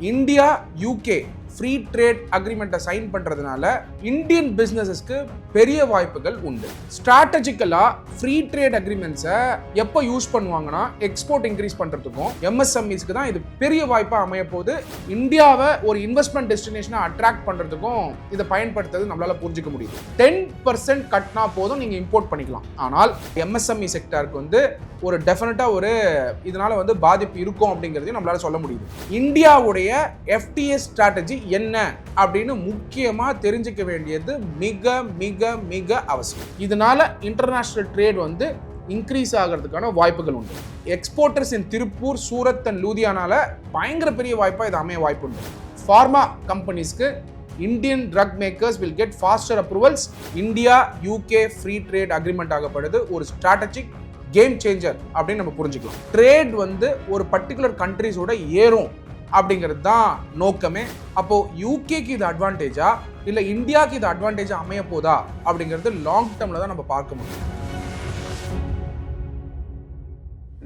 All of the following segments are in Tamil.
இந்தியா யூகே ஃப்ரீ ட்ரேட் அக்ரிமெண்ட்டை சைன் பண்றதுனால இந்தியன் பிசினஸஸ்க்கு பெரிய வாய்ப்புகள் உண்டு. ஸ்ட்ராட்டஜிக்கலா ஃப்ரீ ட்ரேட் அக்ரிமெண்ட்ஸை எப்போ யூஸ் பண்ணுவாங்கன்னா எக்ஸ்போர்ட் இன்க்ரீஸ் பண்றதுக்கும் எம்எஸ்எம்இஸ்க்கு தான் இது பெரிய வாய்ப்பா அமைய போது. இந்தியாவை ஒரு இன்வெஸ்ட்மெண்ட் டெஸ்டினேஷனை அட்ராக்ட் பண்றதுக்கும் இதை பயன்படுத்துறது நம்மளால புரிஞ்சுக்க முடியுது. 10% கட்டினா போதும் நீங்க இம்போர்ட் பண்ணிக்கலாம். ஆனால் எம்எஸ்எம்இ செக்டருக்கு வந்து ஒரு டெஃபினட்டா ஒரு இதனால பாதிப்பு இருக்கும் அப்படிங்கிறதையும் நம்மளால சொல்ல முடியுது. இந்தியாவுடைய எஃப்டிஏ ஸ்ட்ராட்டஜி என்ன அப்படின்னு முக்கியமா தெரிஞ்சுக்க வேண்டியது மிக மிக மிக அவசியம். இதனால இன்டர்நேஷனல் ட்ரேட் இன்க்ரீஸ் ஆகிறதுக்கான வாய்ப்புகள் உண்டு. Exporters in Tiruppur, Surat and லூதியானால பயங்கர பெரிய வாய்ப்பா இது அமைய வாய்ப்பு உண்டு. ஃபார்மா கம்பெனிஸ்க்கு Indian drug makers will get faster approvals. India UK free trade agreement ஆகப்படுது ஒரு ஸ்ட்ராட்டஜிக் கேம் சேஞ்சர் அப்படின்னு நம்ம புரிஞ்சுக்கலாம். ட்ரேட் ஒரு பர்டிகுலர் கண்ட்ரிஸோட ஏறும் அப்படிங்கிறது தான் நோக்கமே. அப்போ யூகேக்கு இது அட்வான்டேஜா இல்லை இந்தியாவுக்கு இது அட்வான்டேஜா அமைய போதா அப்படிங்கிறது லாங் டேர்ம்ல தான் நம்ம பார்க்க முடியும்.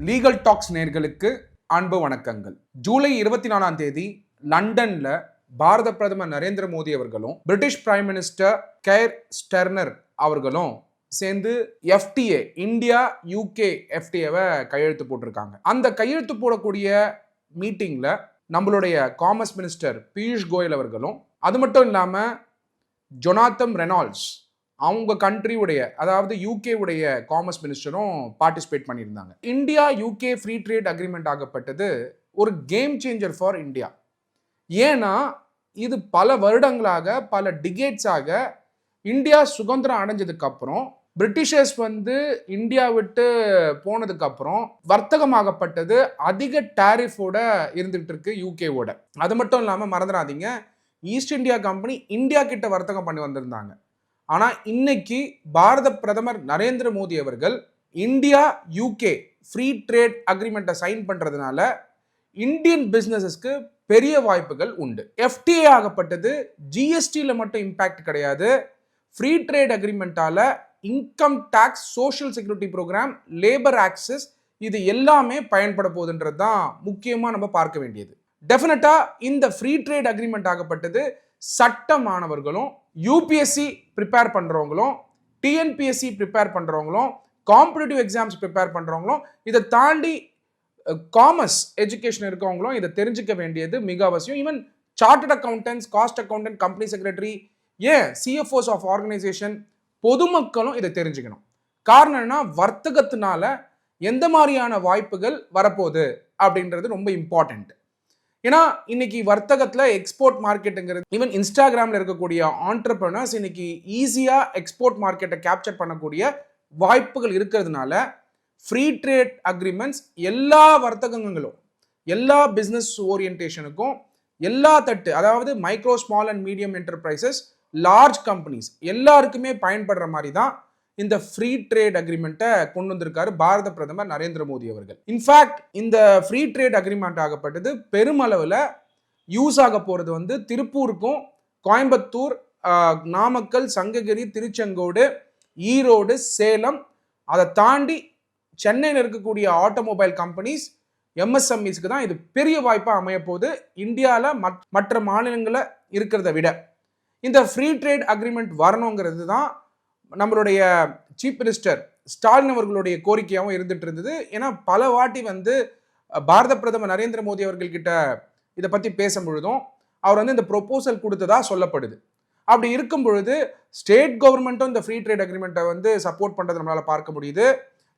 லீகல் டாக்ஸ் நேயர்களுக்கு அன்பு வணக்கங்கள். ஜூலை 24ஆம் தேதி லண்டன்ல பாரத பிரதமர் நரேந்திர மோடி அவர்களும் பிரிட்டிஷ் பிரைம் மினிஸ்டர் கெய்ர் ஸ்டர்னர் அவர்களும் சேர்ந்து எஃப்டிஏ இந்தியா யூகே எஃப்டிஏவை கையெழுத்து போட்டிருக்காங்க. அந்த கையெழுத்து போடக்கூடிய மீட்டிங்ல நம்மளுடைய காமர்ஸ் மினிஸ்டர் பியூஷ் கோயல் அவர்களும், அது மட்டும் இல்லாம ஜொனாத்தன் ரெனால்ட்ஸ் அவங்க கண்ட்ரியுடைய அதாவது யூகே உடைய காமர்ஸ் மினிஸ்டரும் பார்ட்டிசிபேட் பண்ணியிருந்தாங்க. India UK free trade agreement ஆகப்பட்டது ஒரு கேம் சேஞ்சர் ஃபார் இந்தியா. ஏன்னா இது பல வருடங்களாக பல டிகேட்ஸாக இந்தியா சுதந்திரம் அடைஞ்சதுக்கு அப்புறம் பிரிட்டிஷர்ஸ் இந்தியா விட்டு போனதுக்கு அப்புறம் வர்த்தகமாகப்பட்டது அதிக டாரிஃபோட இருந்துகிட்டு இருக்கு யூகேவோட. அது மட்டும் இல்லாமல் மறந்துடாதீங்க, ஈஸ்ட் இந்தியா கம்பெனி இந்தியா கிட்ட வர்த்தகம் பண்ணி வந்திருந்தாங்க. ஆனால் இன்னைக்கு பாரத பிரதமர் நரேந்திர மோடி அவர்கள் இந்தியா யூகே ஃப்ரீ ட்ரேட் அக்ரிமெண்ட்டை சைன் பண்றதுனால இந்தியன் பிசினஸஸ்க்கு பெரிய வாய்ப்புகள் உண்டு. எஃப்டிஏ ஆகப்பட்டது ஜிஎஸ்டியில் மட்டும் இம்பாக்ட் கிடையாது. ஃப்ரீ ட்ரேட் அக்ரிமெண்டால income tax, social security programme, labour access இது எல்லாமே பயன்பட போகுதுன்றது தான் முக்கியமாக நம்ம பார்க்க வேண்டியது. டெஃபினட்டா இந்த ஃப்ரீ ட்ரேட் அக்ரிமெண்ட் ஆகப்பட்டது சட்ட மாணவர்களும், யூபிஎஸ்சி ப்ரிப்பேர் பண்ணுறவங்களும், டிஎன்பிஎஸ்சி ப்ரிப்பேர் பண்ணுறவங்களும், காம்படிட்டிவ் எக்ஸாம்ஸ் ப்ரிப்பேர் பண்ணுறவங்களும், இதை தாண்டி காமர்ஸ் எஜுகேஷன் இருக்கவங்களும் இதை தெரிஞ்சுக்க வேண்டியது மிக அவசியம். Even chartered accountants, cost accountant, company secretary, CFOs of organisation, பொதுமக்களும் இதை தெரிஞ்சுக்கணும். காரணம் என்ன, வர்த்தகத்தினால எந்த மாதிரியான வாய்ப்புகள் வரப்போகுது அப்படின்றது ரொம்ப இம்பார்ட்டன்ட். ஏன்னா இன்னைக்கு வர்த்தகத்தில் எக்ஸ்போர்ட் மார்க்கெட்டுங்கிறது, ஈவன் இன்ஸ்டாகிராமில் இருக்கக்கூடிய ஆண்டர்பிரனர்ஸ் இன்னைக்கு ஈஸியாக எக்ஸ்போர்ட் மார்க்கெட்டை கேப்சர் பண்ணக்கூடிய வாய்ப்புகள் இருக்கிறதுனால ஃப்ரீ ட்ரேட் அக்ரிமெண்ட்ஸ் எல்லா வர்த்தகங்களும், எல்லா பிஸ்னஸ் ஓரியன்டேஷனுக்கும், எல்லா தட்டு அதாவது micro, small and medium enterprises, large companies எல்லாருக்குமே பயன்படுற மாதிரி தான் இந்த ஃப்ரீ ட்ரேட் அக்ரிமெண்ட்டை கொண்டு வந்திருக்காரு பாரத பிரதமர் நரேந்திர மோடி அவர்கள். இன்ஃபேக்ட் இந்த ஃப்ரீ ட்ரேட் அக்ரிமெண்ட் ஆகப்பட்டது பெருமளவில் யூஸ் ஆக போகிறது திருப்பூருக்கும், கோயம்புத்தூர், நாமக்கல், சங்ககிரி, திருச்செங்கோடு, ஈரோடு, சேலம், அதை தாண்டி சென்னையில் இருக்கக்கூடிய ஆட்டோமொபைல் கம்பெனிஸ், எம்எஸ்எம்இஸ்க்கு தான் இது பெரிய வாய்ப்பாக அமைய போகுது. இந்தியாவில் மற்ற மாநிலங்களில் இருக்கிறத விட இந்த ஃப்ரீ ட்ரேட் அக்ரிமெண்ட் வரணுங்கிறது தான் நம்மளுடைய சீஃப் மினிஸ்டர் ஸ்டாலின் அவர்களுடைய கோரிக்கையாகவும் இருந்துட்டு இருந்தது. ஏன்னா பல வாட்டி பாரத பிரதமர் நரேந்திர மோடி அவர்கள்கிட்ட இதை பற்றி பேசும் பொழுதும் அவர் இந்த ப்ரொபோசல் கொடுத்ததா சொல்லப்படுது. அப்படி இருக்கும் பொழுது ஸ்டேட் கவர்மெண்ட்டும் இந்த ஃப்ரீ ட்ரேட் அக்ரிமெண்ட்டை சப்போர்ட் பண்ணுறது நம்மளால் பார்க்க முடியுது.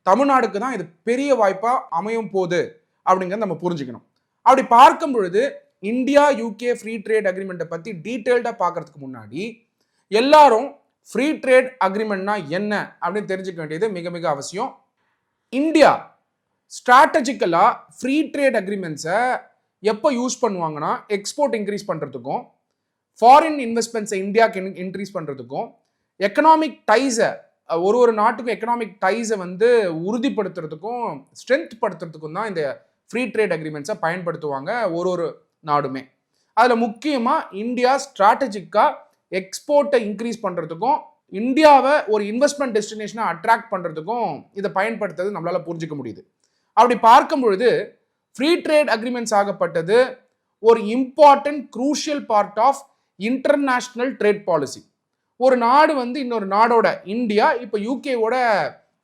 தமிழ்நாடுக்கு தான் இது பெரிய வாய்ப்பாக அமையும் போகுது அப்படிங்கிறத நம்ம புரிஞ்சுக்கணும். அப்படி பார்க்கும் பொழுது இந்தியா யூகே ஃப்ரீ ட்ரேட் அக்ரிமெண்ட்டை பற்றி டீட்டெயில்டாக பார்க்கறதுக்கு முன்னாடி எல்லாரும் ஃப்ரீ ட்ரேட் அக்ரிமெண்ட்னா என்ன அப்படின்னு தெரிஞ்சுக்க வேண்டியது மிக மிக அவசியம். இந்தியா ஸ்ட்ராட்டஜிக்கலாக ஃப்ரீ ட்ரேட் அக்ரிமெண்ட்ஸை எப்போ யூஸ் பண்ணுவாங்கன்னா எக்ஸ்போர்ட் இன்க்ரீஸ் பண்ணுறதுக்கும், ஃபாரின் இன்வெஸ்ட்மெண்ட்ஸை இந்தியாவுக்கு இன்க்ரீஸ் பண்ணுறதுக்கும், எக்கனாமிக் டைஸை ஒரு நாட்டுக்கும் எக்கனாமிக் டைஸை உறுதிப்படுத்துறதுக்கும், ஸ்ட்ரென்த் படுத்துறதுக்கும் தான் இந்த ஃப்ரீ ட்ரேட் அக்ரிமெண்ட்ஸை பயன்படுத்துவாங்க ஒரு நாடுமே. அதில் முக்கியமாக இந்தியா ஸ்ட்ராட்டஜிக்காக எக்ஸ்போர்ட்டை இன்க்ரீஸ் பண்ணுறதுக்கும், இந்தியாவை ஒரு இன்வெஸ்ட்மெண்ட் டெஸ்டினேஷனை அட்ராக்ட் பண்ணுறதுக்கும் இதை பயன்படுத்துறது நம்மளால் புரிஞ்சிக்க முடியுது. அப்படி பார்க்கும் பொழுது ஃப்ரீ ட்ரேட் அக்ரிமெண்ட்ஸ் ஆகப்பட்டது ஒரு important crucial part of international trade policy. ஒரு நாடு வந்து இன்னொரு நாடோட, இந்தியா இப்போ யூகேவோட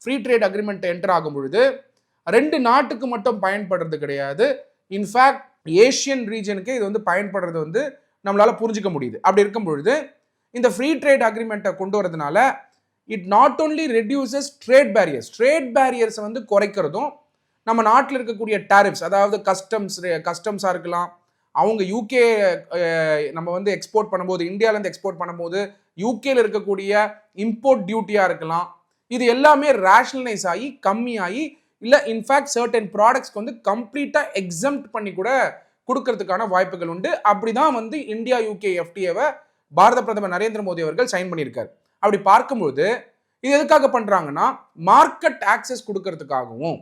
ஃப்ரீ ட்ரேட் அக்ரிமெண்ட் என்டர் ஆகும் பொழுது 2 நாட்டுக்கு மட்டும் பயன்படுறது கிடையாது. இன்ஃபேக்ட் ஏஷியன் ரீஜனுக்கு இது வந்து பயன்படுறது வந்து நம்மளால புரிஞ்சுக்க முடியுது. அப்படி இருக்கும் பொழுது இந்த ஃப்ரீ ட்ரேட் அக்ரிமெண்ட்டை கொண்டு வரதுனால it not only reduces trade பேரியர்ஸை வந்து குறைக்கிறதும், நம்ம நாட்டில் இருக்கக்கூடிய டாரிஃப்ஸ், அதாவது கஸ்டம்ஸாக இருக்கலாம், அவங்க யூகே நம்ம வந்து எக்ஸ்போர்ட் பண்ணும்போது, இந்தியாவிலேருந்து எக்ஸ்போர்ட் பண்ணும்போது யூகேல இருக்கக்கூடிய இம்போர்ட் டியூட்டியாக இருக்கலாம், இது எல்லாமே ரேஷனலைஸ் ஆகி கம்மியாகி, இல்லை இன்ஃபேக்ட் சர்டன் ப்ராடக்ட்ஸ்க்கு வந்து கம்ப்ளீட்டாக எக்ஸம்ட் பண்ணி கூட கொடுக்கறதுக்கான வாய்ப்புகள் உண்டு. அப்படிதான் வந்து இந்தியா யூகே எஃப்டிஏவை பாரத பிரதமர் நரேந்திர மோடி அவர்கள் சைன் பண்ணியிருக்காரு. அப்படி பார்க்கும்போது இது எதுக்காக பண்றாங்கன்னா, மார்க்கெட் ஆக்சஸ் கொடுக்கறதுக்காகவும்,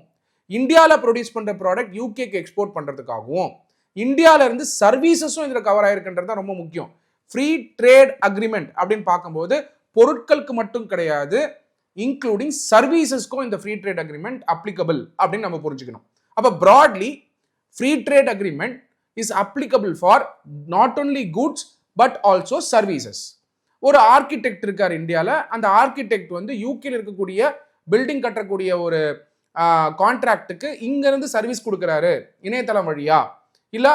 இந்தியாவில் ப்ரொடியூஸ் பண்ற ப்ராடக்ட் யூகேக்கு எக்ஸ்போர்ட் பண்றதுக்காகவும், இந்தியாவில இருந்து சர்வீசஸும் இதில் கவர் ஆயிருக்குன்றது தான் ரொம்ப முக்கியம். ஃப்ரீ ட்ரேட் அக்ரிமெண்ட் அப்படின்னு பார்க்கும்போது பொருட்களுக்கு மட்டும் கிடையாது, இன்க்ளூடிங் சர்வீசஸ்க்கும் இந்த ஃப்ரீ ட்ரேட் அக்ரிமெண்ட் அப்ளிகபிள் அப்படின்னு நம்ம புரிஞ்சுக்கணும். அப்போ broadly free trade agreement is applicable for not only goods but also services. ஒரு ஆர்கிடெக்ட் இருக்கார் இந்தியாவில், அந்த ஆர்கிடெக்ட் வந்து யூகேல இருக்கக்கூடிய பில்டிங் கட்டக்கூடிய ஒரு கான்ட்ராக்டுக்கு இங்கிருந்து சர்வீஸ் கொடுக்குறாரு இணையதளம் வழியா, இல்லை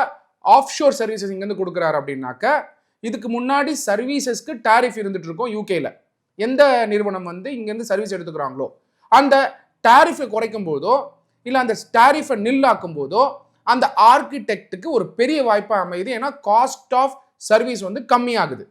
ஆஃப்ஷோர் சர்வீசஸ் இங்கேருந்து கொடுக்குறாரு அப்படின்னாக்க, இதுக்கு முன்னாடி சர்வீசஸ்க்கு டாரிஃப் இருந்துட்டு இருக்கும் யூகேல. எந்த நிறுவனம் வந்து இங்கேருந்து சர்வீஸ் எடுத்துக்கிறாங்களோ அந்த டாரிஃபை குறைக்கும் போதோ இல்லை அந்த டாரிஃபை நில்லாக்கும் போதோ அந்த ஆர்கிடெக்டுக்கு ஒரு பெரிய வாய்ப்பாக அமையுது. ஏன்னா காஸ்ட் ஆஃப் சர்வீஸ் வந்து கம்மியாகுது.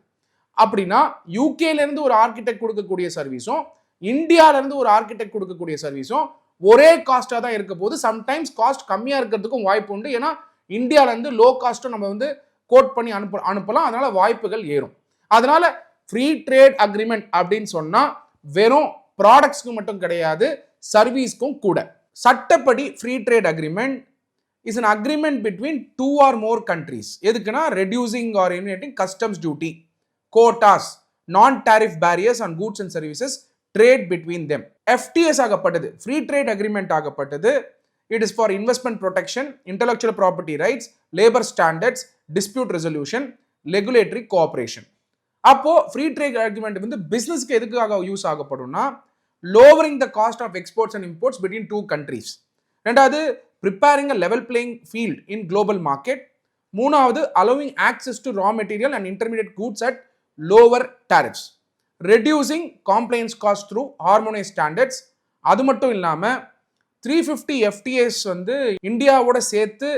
அப்படின்னா யூகேலேருந்து ஒரு ஆர்கிடெக்ட் கொடுக்கக்கூடிய சர்வீஸும் இந்தியாவிலேருந்து ஒரு ஆர்கிடெக்ட் கொடுக்கக்கூடிய சர்வீஸும் ஒரே காஸ்ட்டாக தான் இருக்க போது. சம்டைம்ஸ் காஸ்ட் கம்மியாக இருக்கிறதுக்கும் வாய்ப்பு உண்டு. ஏன்னா இந்தியாவிலேருந்து லோ காஸ்ட்டும் நம்ம வந்து கோட் பண்ணி அனுப்பலாம், அதனால வாய்ப்புகள் ஏறும். அதனால ஃப்ரீ ட்ரேட் அக்ரிமெண்ட் அப்படின்னு சொன்னால் வெறும் ப்ராடக்ட்ஸ்க்கு மட்டும் கிடையாது, சர்வீஸ்க்கும் கூட. சட்டப்படி free trade agreement is an agreement between 2 or more countries. எதுக்குன்னா reducing or eliminating customs duty, quotas, non-tariff barriers on goods and services, trade between them. FTAs ஆகப்பட்டது, ஃப்ரீ ட்ரேட் அக்ரிமெண்ட் ஆகப்பட்டது. It is for investment protection, intellectual property rights, labour standards, dispute resolution, regulatory cooperation. அப்போ ஃப்ரீ ட்ரேட் அக்ரிமெண்ட் வந்து பிசினஸ்க்கு எதுக்காக யூஸ் ஆகப்படும்னா, lowering the cost of exports and imports between 2 countries. ரெண்டாவது preparing a level playing field in global market. மூணாவது allowing access to raw material and intermediate goods at lower tariffs. Reducing compliance costs through harmonized standards. அது மட்டும் இல்லாமல் 350 FTAs வந்து இந்தியாவோட சேர்த்து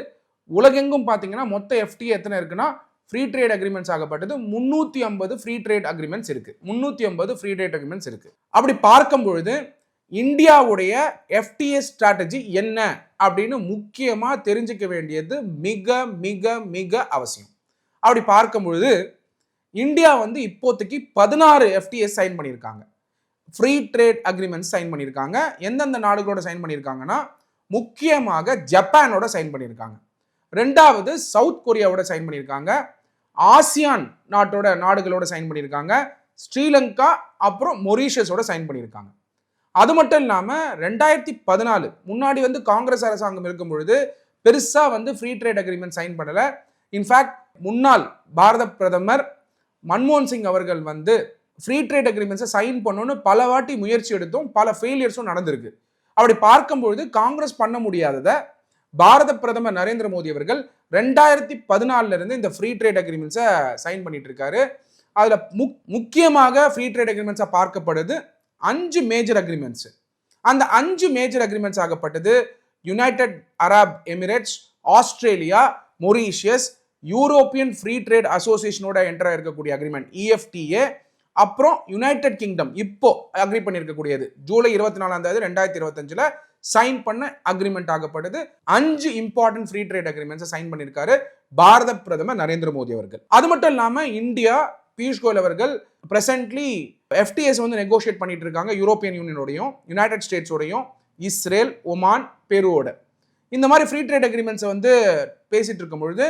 உலகெங்கும் பார்த்தீங்கன்னா மொத்த FTA எத்தனை இருக்குன்னா, ஃப்ரீ ட்ரேட் அக்ரிமெண்ட்ஸ் ஆகப்பட்டது 350 ஃப்ரீ ட்ரேட் அக்ரிமெண்ட்ஸ் இருக்கு. 350 ஃப்ரீ ட்ரேட் அக்ரிமெண்ட்ஸ் இருக்கு. அப்படி பார்க்கும் பொழுது இந்தியாவுடைய FTA ஸ்ட்ராட்டஜி என்ன அப்படின்னு முக்கியமா தெரிஞ்சுக்க வேண்டியது மிக மிக மிக அவசியம். அப்படி பார்க்கும் பொழுது இந்தியா வந்து இப்போதைக்கு 16 FTA சைன் பண்ணியிருக்காங்க, ஃப்ரீ ட்ரேட் அக்ரிமெண்ட்ஸ் சைன் பண்ணியிருக்காங்க. எந்தெந்த நாடுகளோட சைன் பண்ணியிருக்காங்கன்னா, முக்கியமாக ஜப்பானோட சைன் பண்ணியிருக்காங்க, ரெண்டாவது சவுத் கொரியாவோட சைன் பண்ணியிருக்காங்க, ஆசியான் நாடுகளோட சைன் பண்ணியிருக்காங்க, ஸ்ரீலங்கா, அப்புறம் மொரீஷியஸோட சைன் பண்ணியிருக்காங்க. அது மட்டும் இல்லாமல் 2014 முன்னாடி வந்து காங்கிரஸ் அரசாங்கம் இருக்கும் பொழுது பெருசாக வந்து ஃப்ரீ ட்ரேட் அக்ரிமெண்ட் சைன் பண்ணலை. இன்ஃபேக்ட் முன்னாள் பாரத பிரதமர் மன்மோகன் சிங் அவர்கள் வந்து ஃப்ரீ ட்ரேட் அக்ரிமெண்ட்ஸை சைன் பண்ணணும்னு பல வாட்டி முயற்சி எடுத்தும் பல ஃபெயிலியர்ஸும் நடந்திருக்கு. அப்படி பார்க்கும்பொழுது காங்கிரஸ் பண்ண முடியாததை பாரத பிரதமர் நரேந்திர மோடி அவர்கள் 2014 இருந்து இந்த ஃப்ரீ ட்ரேட் அக்ரிமெண்ட்ஸை சைன் பண்ணிட்டு இருக்காரு. அதில் முக்கியமாக ஃப்ரீ ட்ரேட் அக்ரிமெண்ட்ஸாக பார்க்கப்படுது 5 மேஜர் அக்ரிமெண்ட்ஸ். அந்த 5 மேஜர் அக்ரிமெண்ட்ஸ் ஆகப்பட்டது United Arab Emirates, Australia, Mauritius, European free trade அசோசியேஷனோட என்டர் இருக்கக்கூடிய அக்ரிமெண்ட் EFTA, அப்புறம் யுனைடெட் கிங்டம் இப்போ அக்ரி பண்ணியிருக்கக்கூடியது ஜூலை 24 2025 சைன் பண்ண அக்ரிமெண்ட் ஆகப்பட்டது. 5 இம்பார்ட்டன்ட் ஃப்ரீ ட்ரேட் அக்ரிமெண்ட்ஸை சைன் பண்ணியிருக்காரு பாரத பிரதமர் நரேந்திர மோடி அவர்கள். அது மட்டும் இல்லாமல் இந்தியா பியூஷ் கோயல் அவர்கள் பிரசன்ட்லி FTAs வந்து நெகோஷியேட் பண்ணிட்டு இருக்காங்க யூரோப்பியன் யூனியனோடையும், யுனைடெட் ஸ்டேட்ஸோடையும், இஸ்ரேல், ஒமான், பெருவோட. இந்த மாதிரி ஃப்ரீ ட்ரேட் அக்ரிமெண்ட்ஸை வந்து பேசிட்டு இருக்கும் பொழுது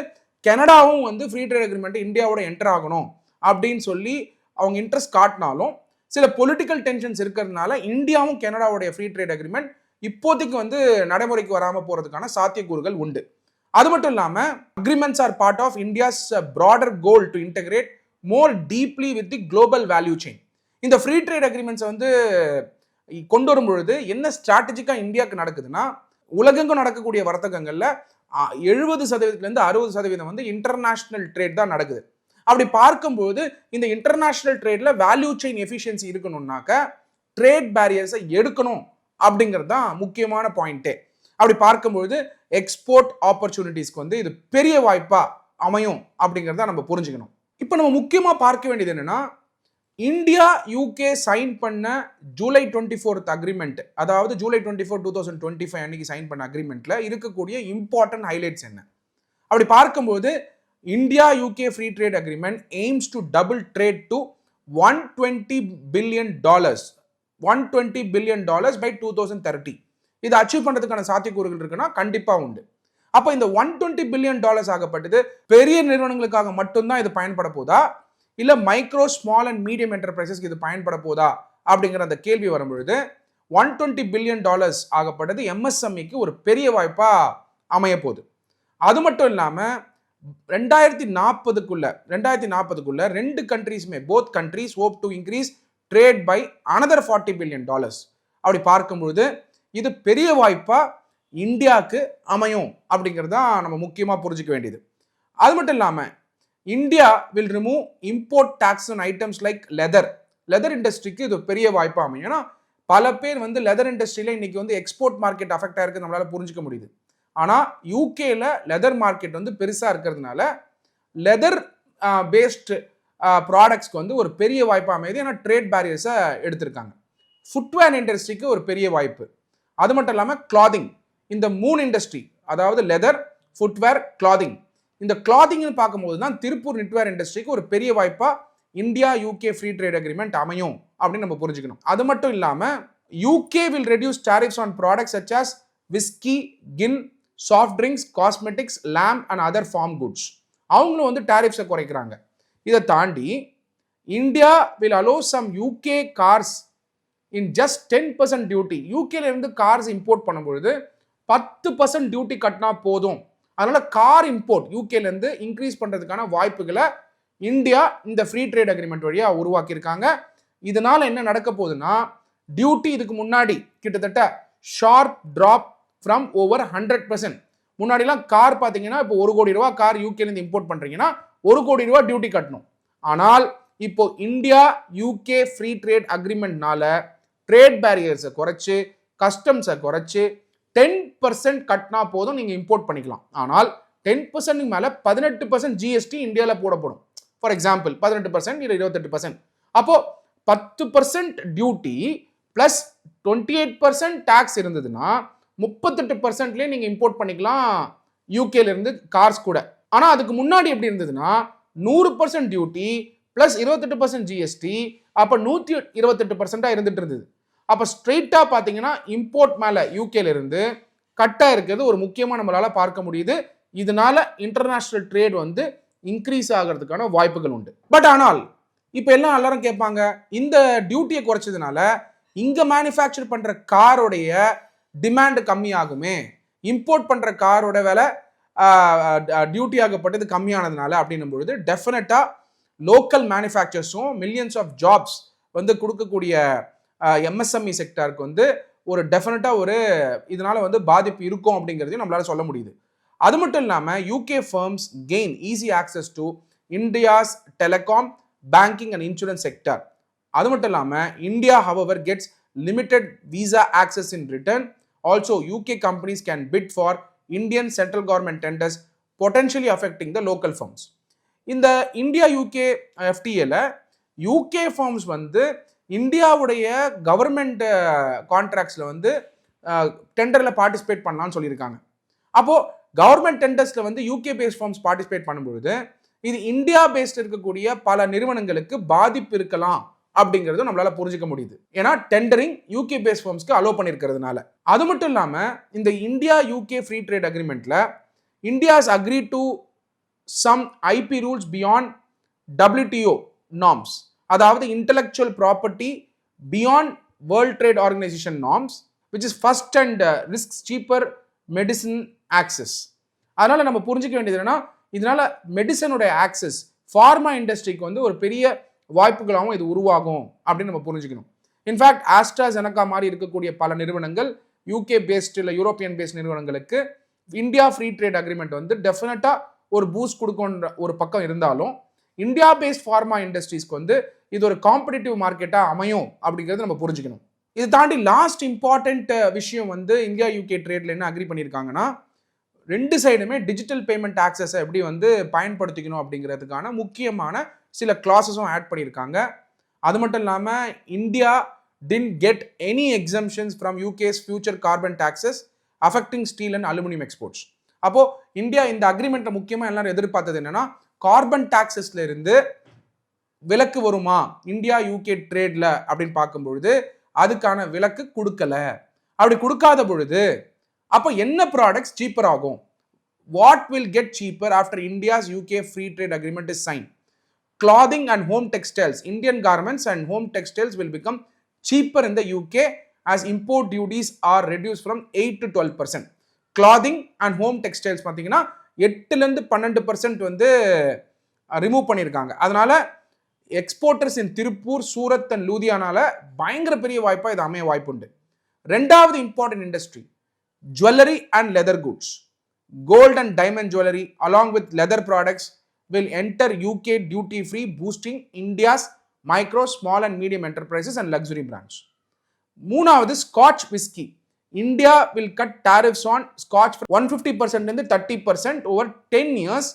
கனடாவும் வந்து ஃப்ரீ ட்ரேட் அக்ரிமெண்ட் இந்தியாவோட என்டர் ஆகணும் அப்படின்னு சொல்லி அவங்க இன்ட்ரெஸ்ட் காட்டினாலும் சில பொலிட்டிக்கல் டென்ஷன்ஸ் இருக்கிறதுனால இந்தியாவும் கனடாவுடைய ஃப்ரீ ட்ரேட் அக்ரிமெண்ட் இப்போதைக்கு வந்து நடைமுறைக்கு வராமல் போகிறதுக்கான சாத்தியக்கூறுகள் உண்டு. அது மட்டும் இல்லாமல் agreements are part of India's broader goal to integrate more deeply with the global value chain. இந்த ஃப்ரீ ட்ரேட் அக்ரிமெண்ட்ஸை வந்து கொண்டு வரும் பொழுது என்ன ஸ்ட்ராட்டஜிக்காக இந்தியாவுக்கு நடக்குதுன்னா, உலகெங்கும் நடக்கக்கூடிய வர்த்தகங்களில் 70%லேருந்து 60% வந்து இன்டர்நேஷனல் ட்ரேட் தான் நடக்குது. அப்படி பார்க்கும்போது இந்த இன்டர்நேஷனல் ட்ரேட்ல வேல்யூ செயின் எஃபிஷியன்சி இருக்கணும்னாக்க ட்ரேட் பேரியர்ஸை எடுக்கணும் அப்படிங்கிறது தான் முக்கியமான பாயிண்ட்டே. அப்படி பார்க்கும்போது எக்ஸ்போர்ட் ஆப்பர்ச்சுனிட்டிஸ்க்கு வந்து இது பெரிய வாய்ப்பா அமையும் அப்படிங்கிறத நம்ம புரிஞ்சுக்கணும். இப்போ நம்ம முக்கியமாக பார்க்க வேண்டியது என்னன்னா, இந்தியா யூகே சைன் பண்ண ஜூலை 24 அக்ரிமெண்ட், அதாவது ஜூலை 24, 2025 அன்னைக்கு சைன் பண்ண அக்ரிமெண்ட்ல இருக்கக்கூடிய இம்பார்ட்டன்ட் ஹைலைட்ஸ் என்ன? அப்படி பார்க்கும்போது India UK free trade agreement AIIMS to double trade to $120 billion by 2030. இதை அச்சீவ் பண்றதுக்கான சாத்தியக்கூறுகள் இருக்குன்னா கண்டிப்பா உண்டு. அப்போ இந்த $120 billion ஆகப்பட்டது பெரிய நிறுவனங்களுக்காக மட்டும்தான் இது பயன்பட போதா, இல்ல மைக்ரோ ஸ்மால் அண்ட் மீடியம் என்டர்பிரைசஸ்க்கு இது பயன்பட போதா அப்படிங்கிற அந்த கேள்வி வரும்பொழுது $120 billion ஆகப்பட்டது எம்எஸ்எம்இக்கு ஒரு பெரிய வாய்ப்பா அமைய போகுது. அது மட்டும் இல்லாம 2040க்குள்ள ரெண்டு கண்ட்ரீஸ்மே both countries hope to increase trade by another $40 billion. அப்படி பார்க்கும்பொழுது இது பெரிய வாய்ப்பா இந்தியாவுக்கு அமையும் அப்படிங்கிறது தான் நம்ம முக்கியமாக புரிஞ்சுக்க வேண்டியது. அது மட்டும் இல்லாமல் India will remove import tax on items like leather இண்டஸ்ட்ரிக்கு இது பெரிய வாய்ப்பாக அமையும். ஏன்னா பல பேர் வந்து லெதர் இண்டஸ்ட்ரியில் இன்னைக்கு வந்து எக்ஸ்போர்ட் மார்க்கெட் அஃபெக்ட் ஆயிருக்கு நம்மளால புரிஞ்சுக்க முடியுது. ஆனால் யூகேல லெதர் மார்க்கெட் வந்து பெருசாக இருக்கிறதுனால லெதர் பேஸ்டு ப்ராடக்ட்ஸ்க்கு வந்து ஒரு பெரிய வாய்ப்பாக அமையுது. ஏன்னா ட்ரேட் பேரியர்ஸை எடுத்திருக்காங்க. ஃபுட்வேர் இண்டஸ்ட்ரிக்கு ஒரு பெரிய வாய்ப்பு. அது மட்டும் இல்லாமல் கிளாதிங், இந்த 3 இண்டஸ்ட்ரி, அதாவது லெதர், ஃபுட்வேர், கிளாதிங், இந்த கிளாதிங்னு பார்க்கும்போது தான் திருப்பூர் நிட்வேர் இண்டஸ்ட்ரிக்கு ஒரு பெரிய வாய்ப்பா India UK free trade agreement அமையும் அப்படின்னு நம்ம புரிஞ்சுக்கணும். அது மட்டும் இல்லாமல் UK will reduce tariffs on products such as whisky, gin, soft drinks, cosmetics, lamb and other farm goods. அவங்களும் வந்து டாரிஃப்ஸை குறைக்கிறாங்க. இதை தாண்டி India will allow some UK cars in just 10% duty. யூகேல இருந்து கார்ஸ் இம்போர்ட் பண்ணும்பொழுது 10% டியூட்டி கட்டினா போதும். அதனால கார் இம்போர்ட் யூகேல இருந்து இன்க்ரீஸ் பண்றதுக்கான வாய்ப்புகளை இந்தியா இந்த ஃப்ரீ ட்ரேட் அக்ரிமெண்ட் வழியா உருவாக்கியிருக்காங்க. இதனால என்ன நடக்க போகுதுன்னா, டியூட்டி இதுக்கு முன்னாடி கிட்டத்தட்ட ஷார்ப் டிராப் ஃப்ரம் ஓவர் 100%. முன்னாடிலாம் கார் பார்த்தீங்கன்னா இப்போ $1 கோடி கார் யூகேல இருந்து இம்போர்ட் பண்றீங்கன்னா $1 கோடி டியூட்டி கட்டணும். ஆனால் இப்போ இந்தியா யூகே ஃப்ரீ ட்ரேட் அக்ரிமெண்ட்னால ட்ரேட் பேரியர்ஸை குறைச்சு, கஸ்டம்ஸை குறைச்சு 10% கட்டினா போதும் நீங்க இம்போர்ட் பண்ணிக்கலாம். ஆனால் 10% மேல 18% ஜிஎஸ்டி இந்தியாவில் போடப்படும். ஃபார் எக்ஸாம்பிள் 18% இல்லை 28%. அப்போ 10% டியூட்டி பிளஸ் 28% டாக்ஸ் இருந்ததுன்னா 38%லேயே நீங்க இம்போர்ட் பண்ணிக்கலாம் யூகேல இருந்து கார்ஸ் கூட. ஆனா அதுக்கு முன்னாடி எப்படி இருந்ததுன்னா 100% டியூட்டி பிளஸ் 28% ஜிஎஸ்டி, அப்ப 128% இருந்துட்டு இருந்தது. அப்ப ஸ்ட்ரெயிட்டா பாத்தீங்கன்னா இம்போர்ட் மேல யூகேல இருந்து கட்டா இருக்கிறது ஒரு முக்கியமா நம்மளால பார்க்க முடியுது. இதனால இன்டர்நேஷனல் ட்ரேட் வந்து இன்க்ரீஸ் ஆகிறதுக்கான வாய்ப்புகள் உண்டு. பட் ஆனால் இப்ப எல்லாம் எல்லாரும் கேட்பாங்க, இந்த டியூட்டியை குறைச்சதுனால இங்க மேனுஃபேக்சர் பண்ற காரோடைய டிமாண்ட் கம்மியாகுமே, இம்போர்ட் பண்ற காரோட விலை டியூட்டி ஆகப்பட்டது கம்மியானதுனால அப்படின்னும் பொழுது டெஃபினட்டா லோக்கல் மேனுஃபேக்சர்ஸும் மில்லியன்ஸ் ஆஃப் ஜாப்ஸ் வந்து கொடுக்கக்கூடிய எம்எஸ்எம்இ செக்டாருக்கு வந்து ஒரு டெஃபினட்டா ஒரு இதனால வந்து பாதிப்பு இருக்கும் அப்படிங்கிறதையும் நம்மளால சொல்ல முடியுது. அது மட்டும் இல்லாமல் UK firms gain easy access to India's telecom, banking and insurance sector. அது மட்டும் இல்லாமல் India however gets limited visa access in return. Also UK companies can bit for Indian central government tenders potentially affecting the local firms. இந்த இந்தியா யூகே எஃப்டிஏல யூகே ஃபர்ம்ஸ் வந்து இந்தியாவுடைய கவர்மெண்ட் கான்ட்ராக்ட்ஸில் வந்து டெண்டரில் பார்ட்டிசிபேட் பண்ணலாம்னு சொல்லியிருக்காங்க. அப்போது கவர்மெண்ட் டெண்டர்ஸில் வந்து யூகே பேஸ்ட் ஃபார்ம்ஸ் பார்ட்டிசிபேட் பண்ணும்பொழுது இது இந்தியா பேஸ்ட் இருக்கக்கூடிய பல நிறுவனங்களுக்கு பாதிப்பு இருக்கலாம் அப்படிங்கிறது நம்மளால புரிஞ்சுக்க முடியுது. ஏன்னா டெண்டரிங் யூகே பேஸ்ட் ஃபார்ம்ஸ்க்கு அலோவ் பண்ணியிருக்கிறதுனால. அது மட்டும் இல்லாமல் இந்த இந்தியா யூகே ஃப்ரீ ட்ரேட் அக்ரிமெண்ட்ல India's agree to some IP rules beyond WTO norms, அதாவது intellectual property beyond world trade organisation norms, which is first and risk cheaper medicine access. அதனால நம்ம புரிஞ்சுக்க வேண்டியது என்னன்னா, இதனால மெடிசனுடைய ஆக்சஸ் ஃபார்மா இண்டஸ்ட்ரிக்கு வந்து ஒரு பெரிய வாய்ப்புகளாகவும் இது உருவாகும் அப்படின்னு நம்ம புரிஞ்சுக்கணும். இன்ஃபேக்ட் ஆஸ்ட்ராசெனகா மாதிரி இருக்கக்கூடிய பல நிறுவனங்கள் யூகே பேஸ்ட் இல்லை யூரோப்பியன் பேஸ்ட் நிறுவனங்களுக்கு இந்தியா ஃப்ரீ ட்ரேட் அக்ரிமெண்ட் வந்து டெஃபினட்டா ஒரு பூஸ்ட் கொடுக்கும்ன்ற ஒரு பக்கம் இருந்தாலும், இந்தியா பேஸ்ட் ஃபார்மா இண்டஸ்ட்ரீஸ்க்கு வந்து இது ஒரு காம்படிட்டிவ் மார்க்கெட்டா அமையும் அப்படிங்கிறது நம்ம புரிஞ்சுக்கணும். இது தாண்டி லாஸ்ட் இம்பார்ட்டன்ட் விஷயம் வந்து இந்தியா யூகே ட்ரேட்ல என்ன அக்ரி பண்ணியிருக்காங்கன்னா, ரெண்டு சைடுமே டிஜிட்டல் பேமெண்ட் ஆக்சஸை எப்படி வந்து பயன்படுத்திக்கணும் அப்படிங்கிறதுக்கான முக்கியமான சில கிளாஸஸும் ஆட் பண்ணியிருக்காங்க. அது மட்டும் இல்லாமல் India didn't get any exemptions from UK's future carbon taxes affecting steel and aluminum exports. அப்போ இந்தியா இந்த அக்ரிமெண்ட்ல முக்கியமா எல்லாரும் எதிர்பார்த்தது என்னன்னா, கார்பன் டாக்ஸஸ்ல இருந்து விலக்கு வருமா இந்தியா யூகே ட்ரேட்ல அப்படின்னு பார்க்கும்பொழுது அதுக்கான விலக்கு கொடுக்கல. அப்படி கொடுக்காத பொழுது அப்போ என்ன ப்ராடக்ட்ஸ் சீப்பர் ஆகும்? What will get cheaper after India's UK free trade agreement is sign? Clothing and home textiles, Indian garments and home textiles will become cheaper in the UK as import duties are reduced from 8 to 12%. Clothing and home textiles பார்த்தீங்கன்னா 8லேருந்து 12% வந்து ரிமூவ் பண்ணியிருக்காங்க. அதனால exporters in Tiruppur, Surat and லூதியானால பயங்கர பெரிய வாய்ப்பா இது அமைய வாய்ப்புண்டு. ரெண்டாவது important industry jewellery and leather goods. Gold and diamond jewellery along with leather products will enter UK duty free, boosting India's micro, small and medium enterprises and luxury brands. மூணாவது scotch whisky. India will cut tariffs on scotch from 150% to 30% over 10 years,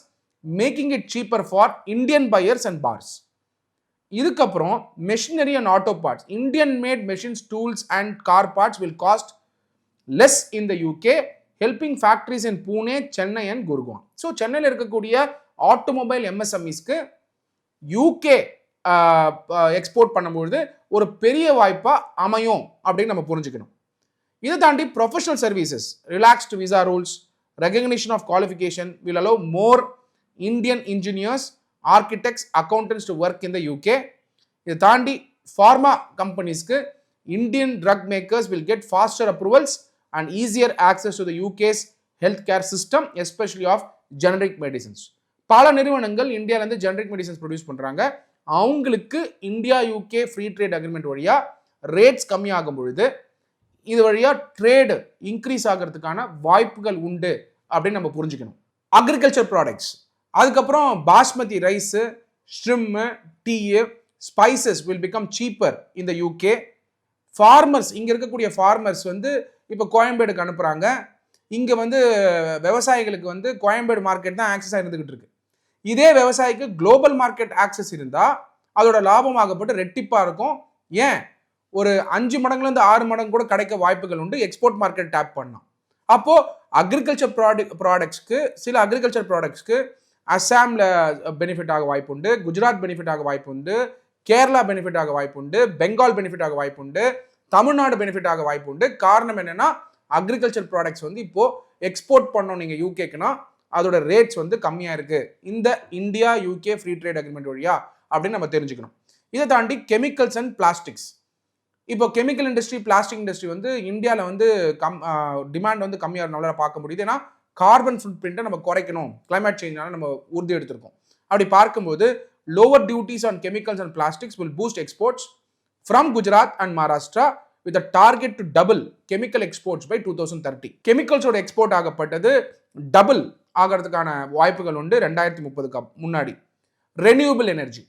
making it cheaper for Indian buyers and bars. இதுக்கப்புறம் machinery and auto parts. Indian made machines, tools and car parts will cost less in the UK, helping factories in Pune, Chennai and Gurgaon. So சென்னையில் இருக்கக்கூடிய ஆட்டோமொபைல் எம்எஸ்எம்இஸ்க்கு யூகே எக்ஸ்போர்ட் பண்ணும்பொழுது ஒரு பெரிய வாய்ப்பா அமையும் அப்படின்னு நம்ம புரிஞ்சுக்கணும். இதை தாண்டி professional services, relaxed visa rules, recognition of qualification will allow more Indian engineers, architects, accountants to work in the UK. இதை தாண்டி ஃபார்மா கம்பெனிஸ்க்கு Indian drug makers will get faster approvals and easier access to the UK's health care system, especially of generic medicines. பல நிறுவனங்கள் இந்தியாவிலேருந்து ஜெனரிக் மெடிசன்ஸ் ப்ரொடியூஸ் பண்ணுறாங்க. அவங்களுக்கு India UK free trade agreement வழியாக ரேட்ஸ் கம்மியாகும் பொழுது இது வழியாக ட்ரேடு இன்க்ரீஸ் ஆகிறதுக்கான வாய்ப்புகள் உண்டு அப்படின்னு நம்ம புரிஞ்சுக்கணும். அக்ரிகல்ச்சர் ப்ராடக்ட்ஸ், அதுக்கப்புறம் basmati rice, shrimp, tea, spices will become cheaper இந்த யூகே. ஃபார்மர்ஸ், இங்கே இருக்கக்கூடிய ஃபார்மர்ஸ் வந்து இப்போ கோயம்பேடுக்கு அனுப்புகிறாங்க. இங்கே வந்து விவசாயிகளுக்கு வந்து கோயம்பேடு மார்க்கெட் தான் ஆக்சஸாக இருந்துகிட்டு இருக்கு. இதே விவசாயிக்கு குளோபல் மார்க்கெட் ஆக்சஸ் இருந்தால் அதோட லாபமாகப்பட்டு ரெட்டிப்பாக இருக்கும். ஏன் ஒரு 5 மடங்குலேருந்து 6 மடங்கு கூட கிடைக்க வாய்ப்புகள் உண்டு எக்ஸ்போர்ட் மார்க்கெட் டேப் பண்ணலாம். அப்போது அக்ரிகல்ச்சர் ப்ராடக்ட்ஸ்க்கு, சில அக்ரிகல்ச்சர் ப்ராடக்ட்ஸ்க்கு அஸ்ஸாமில் பெனிஃபிட் ஆக வாய்ப்பு உண்டு, குஜராத் பெனிஃபிட் ஆக வாய்ப்பு உண்டு, கேரளா பெனிஃபிட் ஆக வாய்ப்பு உண்டு, பெங்கால் பெனிஃபிட் ஆக வாய்ப்பு உண்டு, தமிழ்நாடு பெனிஃபிட் ஆக வாய்ப்பு உண்டு. காரணம் என்னன்னா, அக்ரிகல்ச்சர் ப்ராடக்ட்ஸ் வந்து இப்போ எக்ஸ்போர்ட் பண்ணோம் நீங்கள் யூகேக்குன்னா அதோட ரேட்ஸ் வந்து கம்மியாக இருக்குது இந்த India UK free trade agreement வழியா அப்படின்னு நம்ம தெரிஞ்சுக்கணும். இதை தாண்டி கெமிக்கல்ஸ் அண்ட் பிளாஸ்டிக்ஸ். இப்போ கெமிக்கல் இண்டஸ்ட்ரி, பிளாஸ்டிக் இண்டஸ்ட்ரி வந்து இந்தியாவில் வந்து டிமாண்ட் வந்து கம்மியாக நம்மளால பார்க்க முடியுது. ஏன்னா கார்பன் ஃபுட் பிரிண்ட்டை நம்ம குறைக்கணும், கிளைமேட் சேஞ்சால நம்ம உறுதி எடுத்திருக்கோம். அப்படி பார்க்கும்போது lower duties on chemicals and plastics will boost exports from Gujarat and Maharashtra with a target to double chemical exports by 2030. கெமிக்கல்ஸோட எக்ஸ்போர்ட் ஆகப்பட்டது டபுள் ஆகிறதுக்கான வாய்ப்புகள் உண்டு 2030க்கு முன்னாடி. ரெனியூபிள் எனர்ஜி,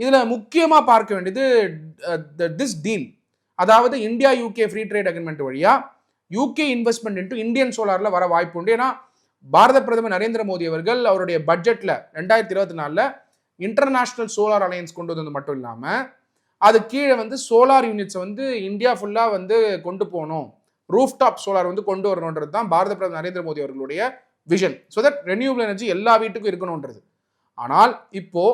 இதில் முக்கியமாக பார்க்க வேண்டியது திஸ் டீல், அதாவது India UK free trade agreement வழியாக யூகே இன்வெஸ்ட்மெண்ட் இன்டு இந்தியன் சோலாரில் வர வாய்ப்பு உண்டு. ஏன்னா பாரத பிரதமர் நரேந்திர மோடி அவர்கள் அவருடைய பட்ஜெட்டில் 2024 இன்டர்நேஷனல் சோலார் அலையன்ஸ் கொண்டு வந்தது மட்டும் இல்லாமல் அது கீழே வந்து சோலார் யூனிட்ஸை வந்து இந்தியா ஃபுல்லாக வந்து கொண்டு போகணும், ரூஃப்டாப் சோலார் வந்து கொண்டு வரணுன்றது தான் பாரத பிரதமர் நரேந்திர மோடி அவர்களுடைய vision. So that renewable energy எல்லா வீட்டுக்கும் இருக்கணுன்றது. ஆனால் இப்போ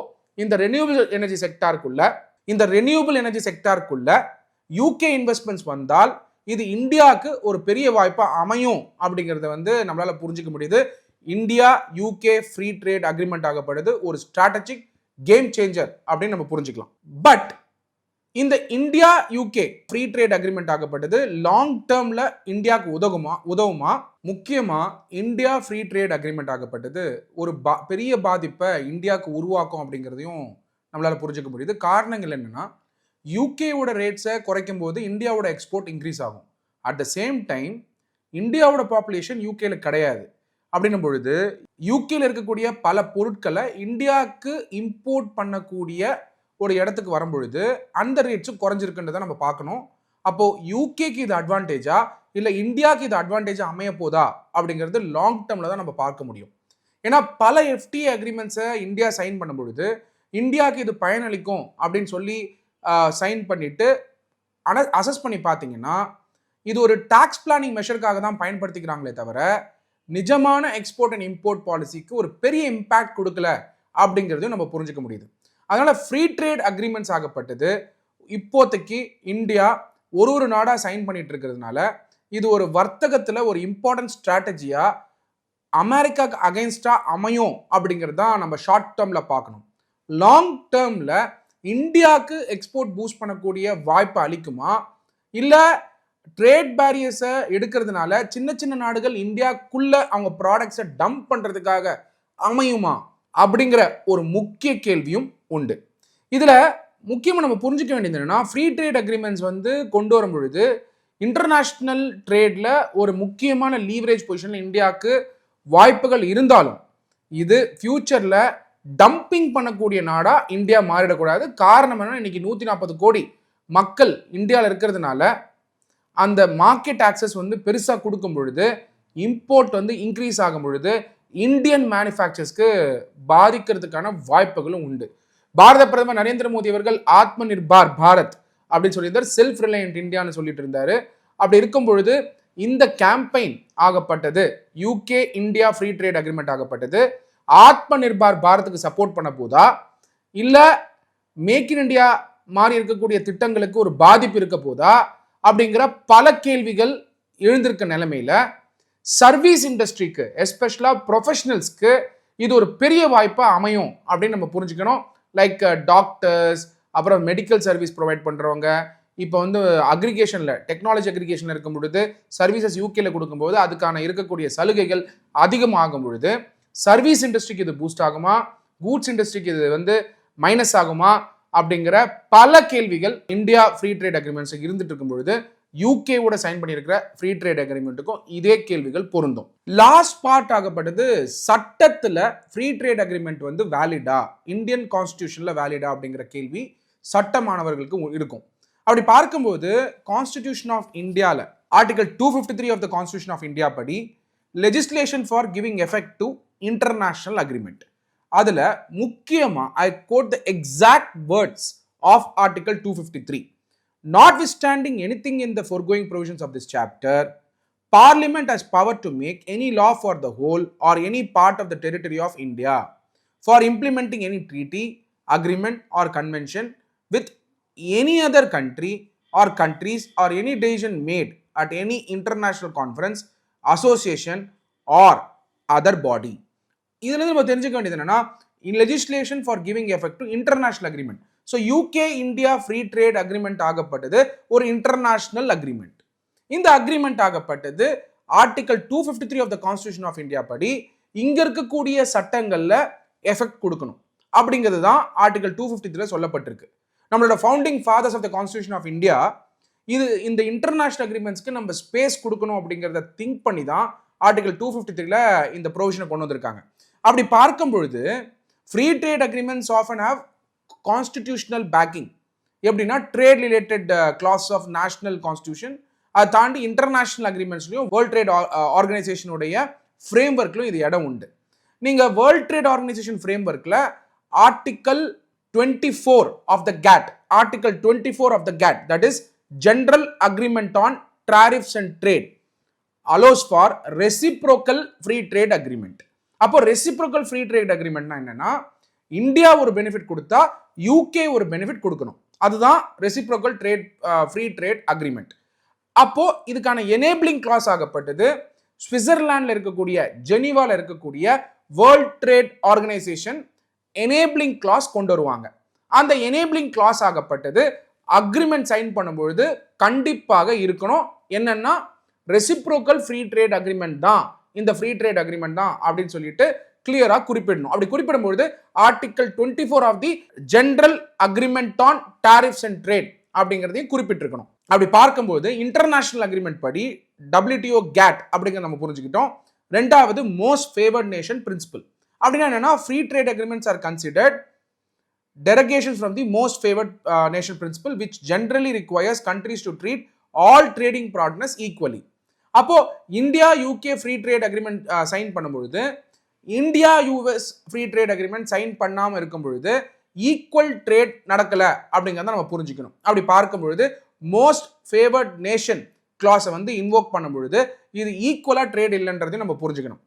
இந்த ரெனியூபிள் எனர்ஜி செக்டாருக்குள்ள யூகே இன்வெஸ்ட்மெண்ட்ஸ் வந்தால் இது இந்தியாவுக்கு ஒரு பெரிய வாய்ப்பாக அமையும் அப்படிங்கிறத வந்து நம்மளால புரிஞ்சிக்க முடியுது. India UK free trade agreement ஆகப்படுது ஒரு ஸ்ட்ராட்டஜிக் கேம் சேஞ்சர் அப்படின்னு நம்ம புரிஞ்சுக்கலாம். பட் இந்த India UK free trade agreement ஆகப்பட்டது லாங் டேர்ம்ல இந்தியாவுக்கு உதவுமா முக்கியமா இந்தியா ஃப்ரீ ட்ரேட் அக்ரிமெண்ட் ஆகப்பட்டது ஒரு பெரிய பாதிப்பை இந்தியாவுக்கு உருவாக்கும் அப்படிங்கிறதையும் நம்மளால புரிஞ்சுக்க முடியுது. காரணங்கள் என்னன்னா, யூகேவோட ரேட்ஸை குறைக்கும் போது இந்தியாவோட எக்ஸ்போர்ட் இன்க்ரீஸ் ஆகும். அட் த சேம் டைம் இந்தியாவோட பாப்புலேஷன் யூகேல கிடையாது. அப்படின்னும் பொழுது யூகேல இருக்கக்கூடிய பல பொருட்களை இந்தியாவுக்கு இம்போர்ட் பண்ணக்கூடிய ஒரு இடத்துக்கு வரும்பொழுது அந்த ரேட்ஸும் குறைஞ்சிருக்குன்றதை நம்ம பார்க்கணும். அப்போ யூகேக்கு இது அட்வான்டேஜா இல்லை இந்தியாவுக்கு இது அட்வான்டேஜா அமைய போதா அப்படிங்கிறது லாங் டேர்ம்ல தான் நம்ம பார்க்க முடியும். ஏன்னா பல எஃப்டிஏ அக்ரிமெண்ட்ஸை இந்தியா சைன் பண்ணும் பொழுது இந்தியாவுக்கு இது பயனளிக்கும் அப்படின்னு சொல்லி சைன் பண்ணிட்டு அசஸ் பண்ணி பார்த்தீங்கன்னா இது ஒரு டாக்ஸ் பிளானிங் மெஷருக்காக தான் பயன்படுத்திக்கிறாங்களே தவிர நிஜமான எக்ஸ்போர்ட் அண்ட் இம்போர்ட் பாலிசிக்கு ஒரு பெரிய இம்பாக்ட் கொடுக்கல அப்படிங்கிறதையும் நம்ம புரிஞ்சுக்க முடியுது. அதனால ஃப்ரீ ட்ரேட் அக்ரிமெண்ட்ஸ் ஆகப்பட்டது இப்போதைக்கு இந்தியா ஒரு நாடா சைன் பண்ணிட்டு இருக்கிறதுனால இது ஒரு வர்த்தகத்துல ஒரு இம்பார்ட்டன்ட் ஸ்ட்ராட்டஜியா அமெரிக்காக்கு அகைன்ஸ்டா அமையும் அப்படிங்கிறது தான் நம்ம ஷார்ட் டேர்ம்ல பார்க்கணும். லாங் டேர்ம்ல இந்தியாவுக்கு எக்ஸ்போர்ட் பூஸ்ட் பண்ணக்கூடிய வாய்ப்பை அளிக்குமா, இல்ல ட்ரேட் பேரியர்ஸை எடுக்கிறதுனால சின்ன சின்ன நாடுகள் இந்தியாக்குள்ள அவங்க ப்ராடக்ட்ஸை டம்ப் பண்றதுக்காக அமையுமா அப்படிங்கிற ஒரு முக்கிய கேள்வியும் உண்டு. இதுல முக்கியமாக நம்ம புரிஞ்சுக்க வேண்டியது என்னன்னா, ஃப்ரீ ட்ரேட் அக்ரிமெண்ட்ஸ் கொண்டு வரும் பொழுது இன்டர்நேஷ்னல் ட்ரேட்ல ஒரு முக்கியமான லீவரேஜ் பொசிஷன்ல இந்தியாவுக்கு வாய்ப்புகள் இருந்தாலும் இது ஃபியூச்சர்ல டம்பிங் பண்ணக்கூடிய நாடா இந்தியா மாறிடக்கூடாது. காரணம் என்ன, இன்னைக்கு 140 கோடி மக்கள் இந்தியாவில் இருக்கிறதுனால அந்த மார்க்கெட் ஆக்சஸ் பெருசா கொடுக்கும் பொழுது இம்போர்ட் இன்க்ரீஸ் ஆகும் பொழுது இந்தியன் மேனுஃபேக்சர்ஸ்க்கு பாதிக்கிறதுக்கான வாய்ப்புகளும் உண்டு. பாரத பிரதமர் நரேந்திர மோடி அவர்கள் ஆத்ம நிர்பார் பாரத் அப்படின்னு சொல்லியிருந்தார், செல்ஃப் ரிலையன்ட் இந்தியான்னு சொல்லிட்டு இருந்தாரு. அப்படி இருக்கும் பொழுது இந்த கேம்பெயின் ஆகப்பட்டது UK India free trade agreement ஆகப்பட்டது ஆத்ம நிர்பார் பாரத்துக்கு சப்போர்ட் பண்ண போதா இல்ல மேக் இன் இந்தியா மாதிரி இருக்கக்கூடிய திட்டங்களுக்கு ஒரு பாதிப்பு இருக்க போதா அப்படிங்கிற பல கேள்விகள் எழுந்திருக்க நிலைமையில சர்வீஸ் இண்டஸ்ட்ரிக்கு எஸ்பெஷலா ப்ரொஃபஷனல்ஸ்க்கு இது ஒரு பெரிய வாய்ப்பா அமையும் அப்படின்னு நம்ம புரிஞ்சுக்கணும். லைக் டாக்டர்ஸ், அப்புறம் மெடிக்கல் சர்வீஸ் ப்ரொவைட் பண்றவங்க, இப்போ அக்ரிகேஷன்ல டெக்னாலஜி அக்ரிகேஷன்ல இருக்கும் பொழுது சர்வீசஸ் யூகேல கொடுக்கும்போது அதுக்கான இருக்கக்கூடிய சலுகைகள் அதிகமாகும் பொழுது சர்வீஸ் இண்டஸ்ட்ரிக்கு இது பூஸ்ட் ஆகுமா, கூட்ஸ் இண்டஸ்ட்ரிக்கு இது மைனஸ் ஆகுமா அப்படிங்கிற பல கேள்விகள் இந்தியா ஃப்ரீ ட்ரேட் அக்ரிமெண்ட்ஸ் இருந்துட்டு இருக்கும் பொழுது யூகேவோட சைன் பண்ணியிருக்கிற ஃப்ரீ ட்ரேட் அக்ரிமெண்ட்டுக்கும் இதே கேள்விகள் பொருந்தும். லாஸ்ட் பார்ட் ஆகப்பட்டது சட்டத்துல ஃப்ரீ ட்ரேட் அக்ரிமெண்ட் வேலிடா, இந்தியன் கான்ஸ்டிடியூஷன்ல வேலிடா அப்படிங்கிற கேள்வி சட்டமானவர்களுக்கு இருக்கும். அப்படி பார்க்கும்போது கான்ஸ்டிடியூஷன் ஆஃப் இந்தியால article 253 of the constitution of India படி legislation for giving effect to international agreement, அதுல முக்கியமா I quote the exact words of article 253. Notwithstanding anything in the foregoing provisions of this chapter, Parliament has power to make any law for the whole or any part of the territory of India for implementing any treaty, agreement or convention with any other country or countries or any decision made at any international conference, association or other body. இதுல நம்ம தெரிஞ்சுக்க வேண்டியது என்னன்னா, in legislation for giving effect to international agreement. So UK India free trade agreement ஆகப்பட்டது ஒரு இன்டர்நேஷனல் அக்ரிமெண்ட். இந்த அக்ரிமெண்ட் ஆகப்பட்டது article 253 of the constitution of India படி இங்க இருக்கக்கூடிய சட்டங்கள்ல எஃபெக்ட் கொடுக்கணும் அப்படிங்கிறது தான் ஆர்டிகல் 253 சொல்லப்பட்டிருக்கு. நம்மளோட founding fathers of the constitution of India இந்த இன்டர்நேஷனல் அக்ரிமெண்ட்ஸ்க்கு நம்ம ஸ்பேஸ் கொடுக்கணும் அப்படிங்கிறத திங்க் பண்ணி தான் ஆர்டிகல் 253ல இந்த ப்ரொவிஷனை கொண்டு வந்திருக்காங்க. அப்படி பார்க்கும் பொழுது free trade agreements often have constitutional backing. எப்படின்னா trade related clause of national constitution, அதை தாண்டி இன்டர்நேஷனல் அக்ரிமெண்ட்ஸ்லையும் வேர்ல்ட் ட்ரேட் ஆர்கனைசேஷனுடைய ஃப்ரேம் ஒர்க்லையும் இது இடம் உண்டு. நீங்க வேர்ல்ட் ட்ரேட் ஆர்கனைசேஷன் ஃப்ரேம் ஒர்க்ல article 24 of the GATT, article 24 of the GATT, that is general agreement on tariffs and trade allows for reciprocal free trade agreement. அப்போ ரெசிப்ரோக்கல் ஃப்ரீ ட்ரேட் அக்ரிமெண்ட்னா என்னன்னா, இந்தியா ஒரு பெனிஃபிட் கொடுத்தா யூகே ஒரு பெனிஃபிட் கொடுக்கணும். அதுதான் reciprocal trade free trade agreement. அப்போ இதுக்கான எனேபிளிங் கிளாஸ் ஆகப்பட்டது சுவிட்சர்லாண்டில் இருக்கக்கூடிய ஜெனீவால இருக்கக்கூடிய world trade organization enabling clause கொண்டு வருவாங்க. அந்த எனேபிளிங் கிளாஸ் ஆகப்பட்டது அக்ரிமெண்ட் சைன் பண்ணும்பொழுது கண்டிப்பாக இருக்கணும். என்னன்னா ரெசிப்ரோக்கல் ஃப்ரீ ட்ரேட் அக்ரிமெண்ட் தான், இந்த ஃப்ரீ ட்ரேட் அக்ரிமெண்ட் தான் அப்படின்னு சொல்லிட்டு கிளியரா குறிப்பிடணும். அப்படி குறிப்பிடும்போது article 24 of the general agreement on tariffs and trade அப்படிங்கிறதையும் குறிப்பிட்டிருக்கணும். அப்படி பார்க்கும்போது இன்டர்நேஷனல் அக்ரிமெண்ட் படி WTO GATT அப்படிங்கிறத நம்ம புரிஞ்சுக்கிட்டோம். ரெண்டாவது மோஸ்ட் ஃபேவர்ட் நேஷன் பிரின்சிபல். அப்படின்னா என்னன்னா free trade agreements are considered derogations from the most favored nation principle which generally requires countries to treat all trading partners equally. அப்போ India UK free trade agreement sign பண்ணும்பொழுது India US free trade agreement sign பண்ணாமல் இருக்கும் பொழுது ஈக்குவல் ட்ரேட் நடக்கல அப்படிங்கிறத நம்ம புரிஞ்சுக்கணும். அப்படி பார்க்கும் பொழுது மோஸ்ட் ஃபேவர்ட் நேஷன் கிளாஸை வந்து இன்வோக் பண்ணும் பொழுது இது ஈக்குவலா ட்ரேட் இல்லைன்றதையும் நம்ம புரிஞ்சுக்கணும்.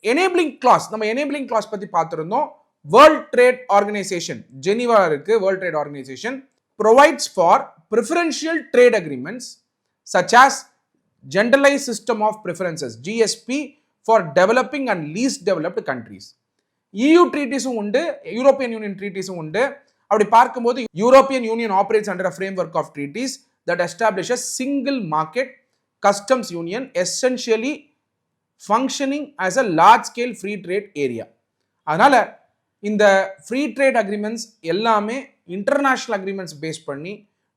எனேபிளிங் கிளாஸ், நம்ம எனேபிளிங் கிளாஸ் பத்தி பார்த்திருந்தோம். வேர்ல்ட் ட்ரேட் ஆர்கனைசேஷன், ஜெனீவா இருக்கு world trade organisation, provides for preferential trade agreements such as generalized system of preferences GSP for developing and least developed countries. EU treaties-உம் உண்டு, யூரோப்பியன் யூனியன் treaties-உம் உண்டு. அப்படி பார்க்கும்போது European union operates under a framework of treaties that establishes single market customs union essentially functioning as a large scale free trade area. அதனால இந்த ஃப்ரீ ட்ரேட் அக்ரிமெண்ட்ஸ் எல்லாமே இன்டர்நேஷனல் அக்ரிமெண்ட்ஸ் பேஸ் பண்ணி,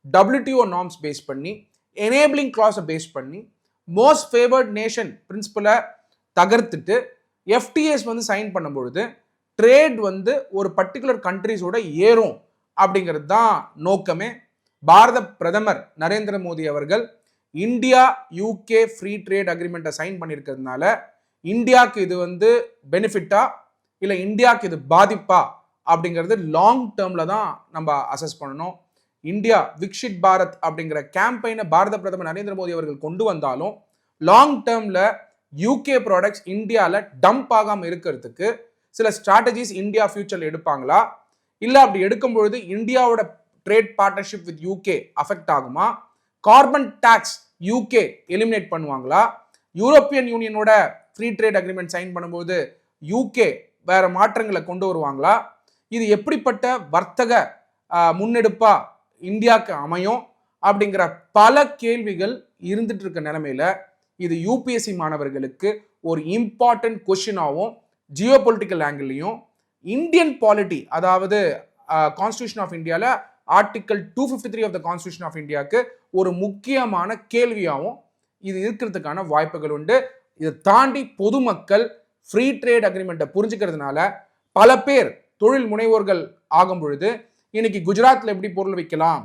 WTO நார்ம்ஸ் பேஸ் பண்ணி, எனேபிளிங் கிளாஸை பேஸ் பண்ணி, மோஸ்ட் ஃபேவர்ட் நேஷன் பிரின்சிபலை தகர்த்துட்டு FTAs வந்து சைன் பண்ணும்பொழுது ட்ரேட் வந்து ஒரு பர்டிகுலர் கண்ட்ரிஸோட ஏறும் அப்படிங்கிறது தான் நோக்கமே. பாரத பிரதமர் நரேந்திர மோடி அவர்கள் இந்தியா யூகே ஃப்ரீ ட்ரேட் அக்ரிமெண்ட்டை சைன் பண்ணியிருக்கிறதுனால இந்தியாவுக்கு இது வந்து பெனிஃபிட்டா இல்லை இந்தியாவுக்கு இது பாதிப்பா அப்படிங்கிறது லாங் டேர்ம்ல தான் நம்ம அசஸ் பண்ணணும். இந்தியா விக்ஷித் பாரத் அப்படிங்கிற கேம்பெயினை பாரத பிரதமர் நரேந்திர மோடி அவர்கள் கொண்டு வந்தாலும் லாங் டேர்ம்ல யூகே ப்ராடக்ட்ஸ் இந்தியாவில் டம்ப் ஆகாமல் இருக்கிறதுக்கு சில ஸ்ட்ராட்டஜிஸ் இந்தியா ஃபியூச்சர்ல எடுப்பாங்களா, இல்லை அப்படி எடுக்கும் பொழுது இந்தியாவோட trade partnership with UK affect ஆகுமா, கார்பன் டாக்ஸ் யூகே எலிமினேட் பண்ணுவாங்களா, யூரோப்பியன் யூனியனோட ஃப்ரீ ட்ரேட் அக்ரிமெண்ட் சைன் பண்ணும்போது யூகே வேற மாற்றங்களை கொண்டு வருவாங்களா, இது எப்படிப்பட்ட வர்த்தக முன்னெடுப்பா இந்தியாவுக்கு அமையும் அப்படிங்கிற பல கேள்விகள் இருந்துட்டு இருக்க நிலைமையில இது UPSC மாணவர்களுக்கு ஒரு இம்பார்ட்டன்ட் கொஸ்டினாகவும் ஜியோ பொலிட்டிக்கல் ஆங்கிள்லையும் இந்தியன் பாலிட்டி, அதாவது கான்ஸ்டியூஷன் ஆஃப் இந்தியாவில் article 253 of the constitution of இந்தியாவுக்கு ஒரு முக்கியமான கேள்வியாகவும் இது இருக்கிறதுக்கான வாய்ப்புகள் உண்டு. இதை தாண்டி பொதுமக்கள் ஃப்ரீ ட்ரேட் அக்ரிமெண்ட்டை புரிஞ்சுக்கிறதுனால பல பேர் தொழில் முனைவோர்கள் ஆகும் பொழுது இன்னைக்கு குஜராத்தில் எப்படி பொருள் விற்கலாம்,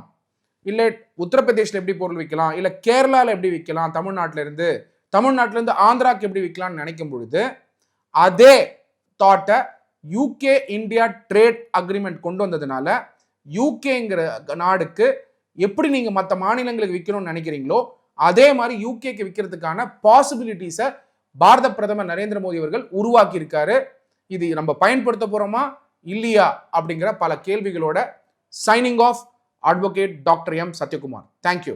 இல்லை உத்தரப்பிரதேசில் எப்படி பொருள் விற்கலாம், இல்லை கேரளாவில் எப்படி விற்கலாம், தமிழ்நாட்டிலேருந்து ஆந்திராவுக்கு எப்படி விற்கலாம்னு நினைக்கும் பொழுது அதே தாட்டை யூகே இந்தியா ட்ரேட் அக்ரிமெண்ட் கொண்டு வந்ததுனால யூகேங்கிற நாடுக்கு எப்படி நீங்கள் மற்ற மாநிலங்களுக்கு விற்கணும்னு நினைக்கிறீங்களோ அதே மாதிரி யூகேக்கு விற்கிறதுக்கான பாசிபிலிட்டிஸை பாரத பிரதமர் நரேந்திர மோடி அவர்கள் உருவாக்கி இருக்காரு. இது நம்ம பயன்படுத்த போறோமா இல்லையா அப்படிங்கிற பல கேள்விகளோட signing off advocate doctor M. Sathyakumar. Thank you.